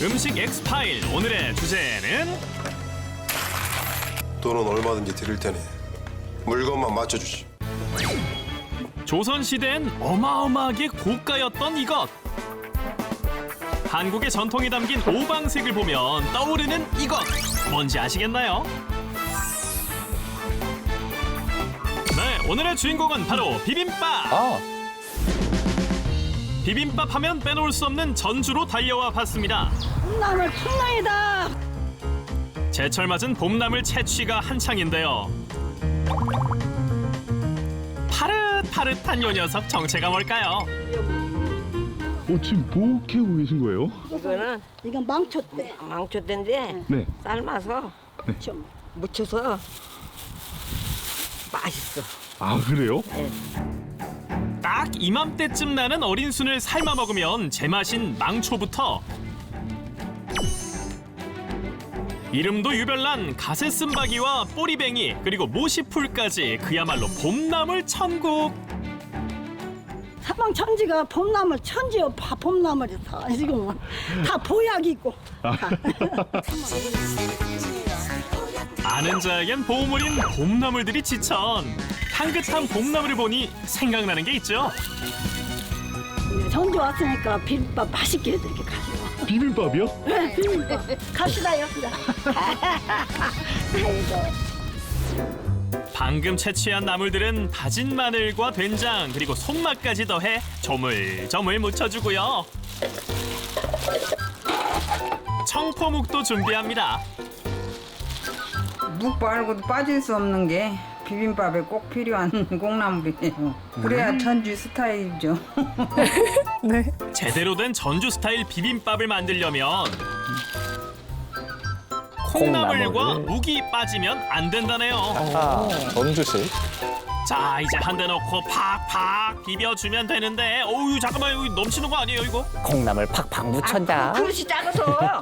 음식 엑스파일 오늘의 주제는 돈은 얼마든지 드릴 테니 물건만 맞춰주시. 조선시대엔 어마어마하게 고가였던 이것. 한국의 전통이 담긴 오방색을 보면 떠오르는 이것. 뭔지 아시겠나요? 네, 오늘의 주인공은 바로 비빔밥. 비빔밥 하면 빼놓을 수 없는 전주로 달려와 봤습니다. 봄나물 풍랑이다. 제철 맞은 봄나물 채취가 한창인데요. 파릇파릇한 요 녀석 정체가 뭘까요? 지금 뭐 캐고 계신 거예요? 이거는 이건 망초대. 망초대인데 네. 삶아서 좀 무쳐서 맛있어. 아, 그래요? 딱 이맘때쯤 나는 어린 순을 삶아 먹으면 제맛인 망초부터 이름도 유별난 가세쓴바귀와 꼬리뱅이 그리고 모시풀까지 그야말로 봄나물 천국. 사방천지가 봄나물 천지요. 봄나물이 다 지금 다 보약이고. 아는 자에겐 보물인 봄나물들이 지천. 향긋한 봄나물을 보니 생각나는 게 있죠. 전주 왔으니까 비빔밥 맛있게 해드릴게 가시고. 비빔밥이요? 네, 비빔밥. 갑시다요. 아이고. 방금 채취한 나물들은 다진 마늘과 된장 그리고 손맛까지 더해 조물조물 묻혀주고요. 청포묵도 준비합니다. 묵 말고도 빠질 수 없는 게 비빔밥에 꼭 필요한 콩나물이에요. 그래야 전주 스타일이죠. 제대로 된 전주 스타일 비빔밥을 만들려면 콩나물과 묵이 빠지면 안 된다네요. 전주식. 자, 이제 한 대 넣고 팍팍 비벼주면 되는데 어우 잠깐만 여기 넘치는 거 아니에요 이거? 콩나물 팍팍 묻혔다. 그릇이 작아서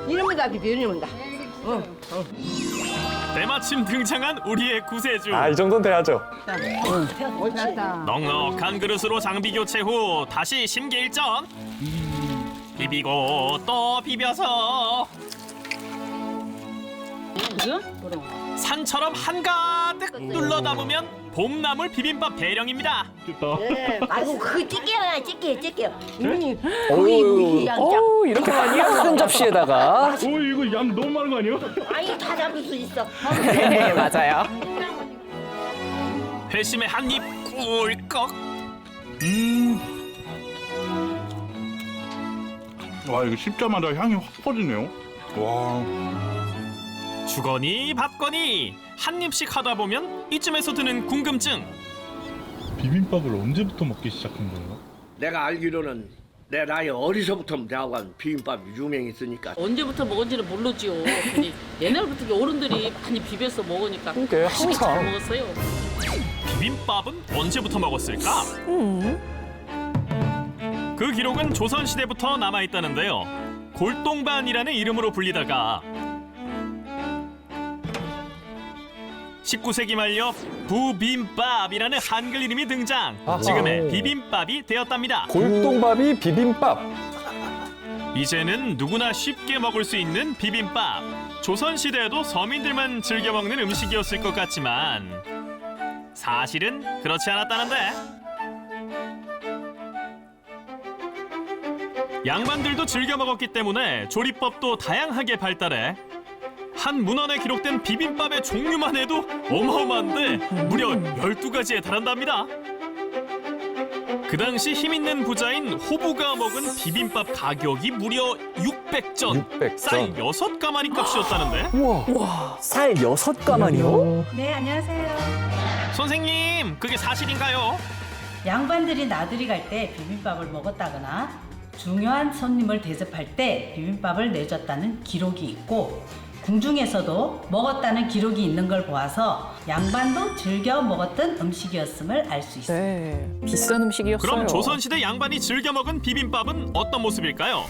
이놈에다 비벼 이놈에다. 때마침 등장한 우리의 구세주. 이 정도는 돼야죠. 넉넉한 그릇으로 장비 교체 후 다시 심기일전. 비비고 또 비벼서 산처럼 한가득 눌러 담으면 봄나물 비빔밥 대령입니다. 아이고 그거 찢게요. 어우, 이렇게 많이요? 큰 접시에다가. 이거 양 너무 많은 거 아니에요? 아니 다 잡을 수 있어. 네, 맞아요. 회심의 한 입 꿀꺽. 와, 이거 씹자마자 향이 확 퍼지네요. 와. 주거니 받거니 한 입씩 하다 보면 이쯤에서 드는 궁금증. 비빔밥을 언제부터 먹기 시작한 거예요? 내가 알기로는 내 나이 어리서부터 대학원 비빔밥이 유명했으니까 언제부터 먹은지는 모르지요. 근데 옛날부터 어른들이 많이 비벼서 먹으니까 그러니까요, 맛있게 잘 항상. 먹었어요. 비빔밥은 언제부터 먹었을까? 그 기록은 조선시대부터 남아있다는데요. 골동반이라는 이름으로 불리다가 19세기 말려 부빔밥이라는 한글 이름이 등장. 지금의 비빔밥이 되었답니다. 골동밥이 비빔밥. 이제는 누구나 쉽게 먹을 수 있는 비빔밥. 조선시대에도 서민들만 즐겨 먹는 음식이었을 것 같지만 사실은 그렇지 않았다는데. 양반들도 즐겨 먹었기 때문에 조리법도 다양하게 발달해 한 문헌에 기록된 비빔밥의 종류만 해도 어마어마한데 무려 12가지에 달한답니다. 그 당시 힘있는 부자인 호부가 먹은 비빔밥 가격이 무려 600전, 600전. 쌀 6가마니 값이었다는데. 우와, 쌀 6가마니요? 네, 안녕하세요. 선생님, 그게 사실인가요? 양반들이 나들이 갈 때 비빔밥을 먹었다거나 중요한 손님을 대접할 때 비빔밥을 내줬다는 기록이 있고 궁중에서도 먹었다는 기록이 있는 걸 보아서 양반도 즐겨 먹었던 음식이었음을 알 수 있습니다. 네, 비싼 음식이었어요. 그럼 조선시대 양반이 즐겨 먹은 비빔밥은 어떤 모습일까요?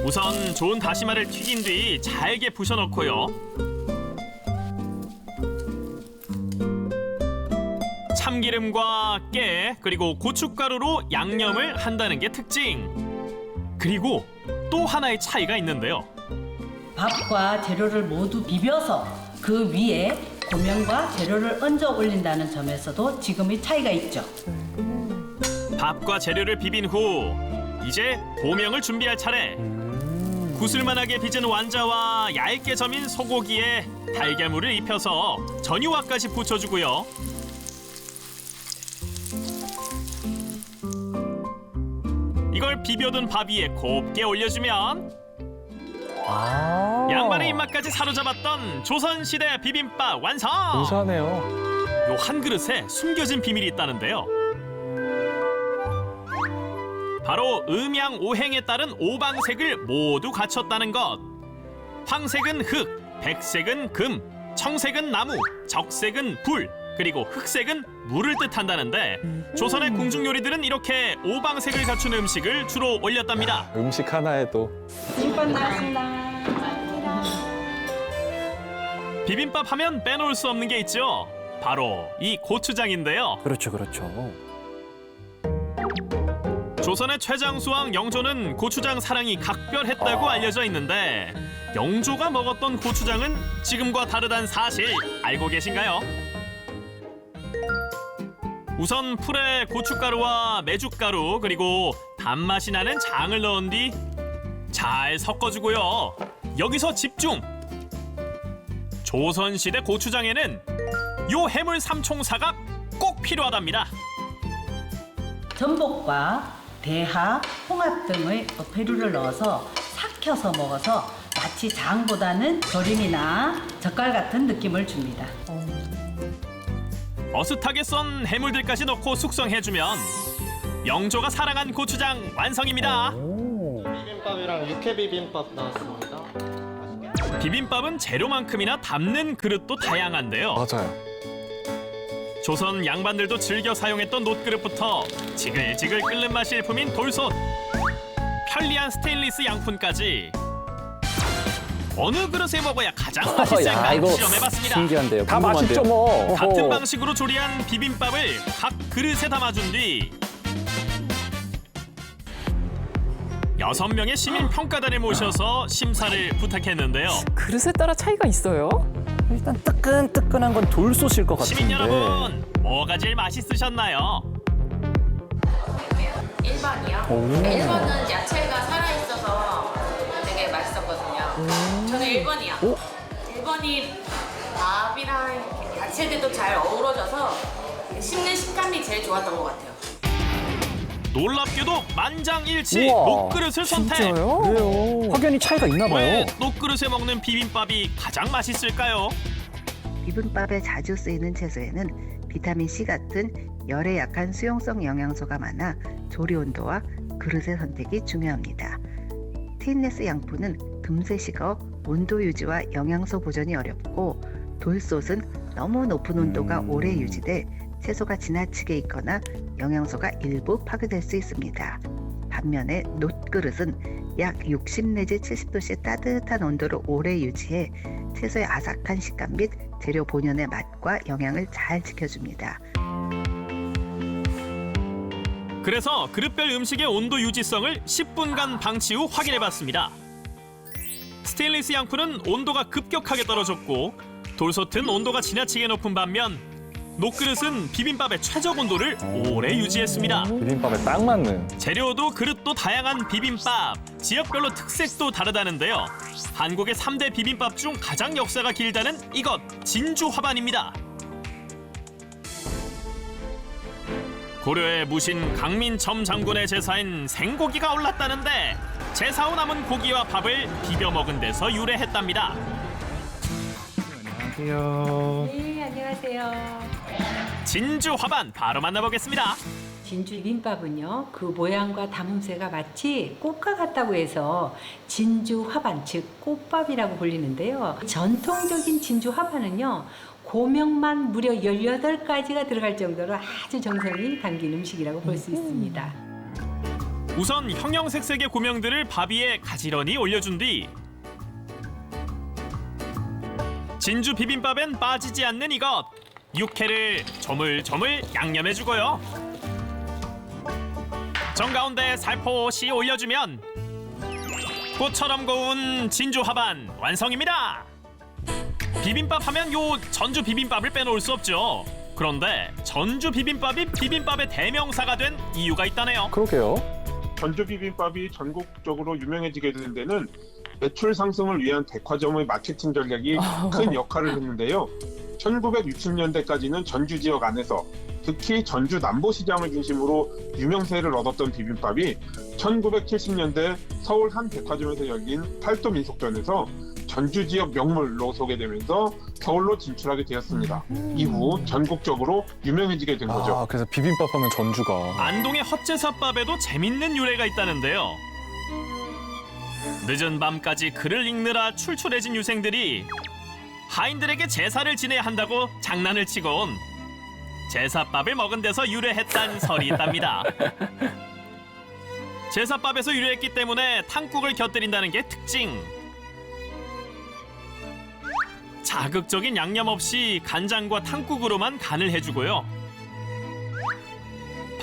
우선 좋은 다시마를 튀긴 뒤 잘게 부셔넣고요. 참기름과 깨 그리고 고춧가루로 양념을 한다는 게 특징. 그리고 또 하나의 차이가 있는데요. 밥과 재료를 모두 비벼서 그 위에 고명과 재료를 얹어 올린다는 점에서도 지금의 차이가 있죠. 밥과 재료를 비빈 후 이제 고명을 준비할 차례. 구슬만하게 빚은 완자와 얇게 저민 소고기에 달걀물을 입혀서 전유화까지 붙여주고요. 이걸 비벼둔 밥 위에 곱게 올려주면 양반의 입맛까지 사로잡았던 조선시대 비빔밥 완성! 감사하네요. 요 한 그릇에 숨겨진 비밀이 있다는데요. 바로 음양오행에 따른 오방색을 모두 갖췄다는 것. 황색은 흙, 백색은 금, 청색은 나무, 적색은 불, 그리고 흑색은 물을 뜻한다는데 조선의 궁중 요리들은 이렇게 오방색을 갖춘 음식을 주로 올렸답니다. 음식 하나에도. 김밥 나왔습니다. 비빔밥 하면 빼놓을 수 없는 게 있죠. 바로 이 고추장인데요. 그렇죠, 그렇죠. 조선의 최장수왕 영조는 고추장 사랑이 각별했다고 알려져 있는데 영조가 먹었던 고추장은 지금과 다르다는 사실 알고 계신가요? 우선 풀에 고춧가루와 메주가루 그리고 단맛이 나는 장을 넣은 뒤 잘 섞어주고요. 여기서 집중! 조선시대 고추장에는 요 해물 삼총사가 꼭 필요하답니다. 전복과 대하, 홍합 등의 어패류를 넣어서 삭혀서 먹어서 마치 장보다는 조림이나 젓갈 같은 느낌을 줍니다. 어슷하게 썬 해물들까지 넣고 숙성해주면 영조가 사랑한 고추장 완성입니다. 비빔밥이랑 육회 비빔밥 나왔습니다. 비빔밥은 재료만큼이나 담는 그릇도 다양한데요. 맞아요. 조선 양반들도 즐겨 사용했던 놋그릇부터 지글지글 끓는 맛이 일품인 돌솥, 편리한 스테인리스 양푼까지 어느 그릇에 먹어야 가장 맛있을까 이거 실험해봤습니다. 신기한데요. 다 맛있죠 뭐. 같은 방식으로 조리한 비빔밥을 각 그릇에 담아준 뒤 6명의 시민 평가단을 모셔서 심사를 부탁했는데요. 그릇에 따라 차이가 있어요? 일단 뜨끈뜨끈한 건 돌솥일 것 같은데. 시민 여러분, 뭐가 제일 맛있으셨나요? 1번이요? 1번은 야채가 살아있어서 되게 맛있었거든요. 저는 1번이요. 1번이 밥이랑 야채들도 잘 어우러져서 씹는 식감이 제일 좋았던 것 같아요. 놀랍게도 만장일치 우와, 녹그릇을 선택. 진짜요? 그래요. 확연히 차이가 있나 봐요. 왜 녹그릇에 먹는 비빔밥이 가장 맛있을까요? 비빔밥에 자주 쓰이는 채소에는 비타민C 같은 열에 약한 수용성 영양소가 많아 조리 온도와 그릇의 선택이 중요합니다. 스테인리스 양푼은 금세 식어 온도 유지와 영양소 보존이 어렵고 돌솥은 너무 높은 온도가 오래 유지돼 채소가 지나치게 익거나 영양소가 일부 파괴될 수 있습니다. 반면에 놋그릇은 약 60 내지 70도씨의 따뜻한 온도를 오래 유지해 채소의 아삭한 식감 및 재료 본연의 맛과 영양을 잘 지켜줍니다. 그래서 그릇별 음식의 온도 유지성을 10분간 방치 후 확인해봤습니다. 스테인리스 양푼은 온도가 급격하게 떨어졌고 돌솥은 온도가 지나치게 높은 반면 녹그릇은 비빔밥의 최적 온도를 오래 유지했습니다. 비빔밥에 딱 맞는. 재료도 그릇도 다양한 비빔밥, 지역별로 특색도 다르다는데요. 한국의 3대 비빔밥 중 가장 역사가 길다는 이것, 진주 화반입니다. 고려의 무신 강민첨 장군의 제사인 생고기가 올랐다는데 제사 후 남은 고기와 밥을 비벼 먹은 데서 유래했답니다. 안녕하세요. 네, 안녕하세요. 진주 화반 바로 만나보겠습니다. 진주 비빔밥은요, 그 모양과 담음새가 마치 꽃과 같다고 해서 진주 화반, 즉 꽃밥이라고 불리는데요. 전통적인 진주 화반은요, 고명만 무려 18가지가 들어갈 정도로 아주 정성이 담긴 음식이라고 볼 수 있습니다. 우선 형형색색의 고명들을 밥 위에 가지런히 올려준 뒤 진주 비빔밥엔 빠지지 않는 이것, 육회를 조물조물 양념해주고요. 정가운데 살포시 올려주면 꽃처럼 고운 진주 화반 완성입니다. 비빔밥 하면 요 전주 비빔밥을 빼놓을 수 없죠. 그런데 전주 비빔밥이 비빔밥의 대명사가 된 이유가 있다네요. 그러게요. 전주 비빔밥이 전국적으로 유명해지게 된 데는 매출 상승을 위한 백화점의 마케팅 전략이 큰 역할을 했는데요. 1960년대까지는 전주 지역 안에서 특히 전주 남부시장을 중심으로 유명세를 얻었던 비빔밥이 1970년대 서울 한 백화점에서 열린 팔도 민속전에서 전주 지역 명물로 소개되면서 서울로 진출하게 되었습니다. 이후 전국적으로 유명해지게 된 거죠. 아, 그래서 비빔밥 하면 전주가. 안동의 헛제사밥에도 재밌는 유래가 있다는데요. 늦은 밤까지 글을 읽느라 출출해진 유생들이 하인들에게 제사를 지내야 한다고 장난을 치곤 제사밥을 먹은 데서 유래했다는 설이 있답니다. 제사밥에서 유래했기 때문에 탕국을 곁들인다는 게 특징. 자극적인 양념 없이 간장과 탕국으로만 간을 해주고요.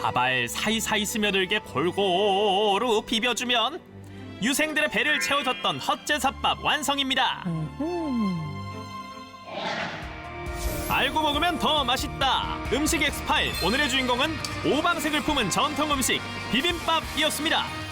밥알 사이사이 스며들게 골고루 비벼주면 유생들의 배를 채워줬던 헛제사밥 완성입니다. 알고 먹으면 더 맛있다. 음식 엑스파일 오늘의 주인공은 오방색을 품은 전통 음식 비빔밥이었습니다.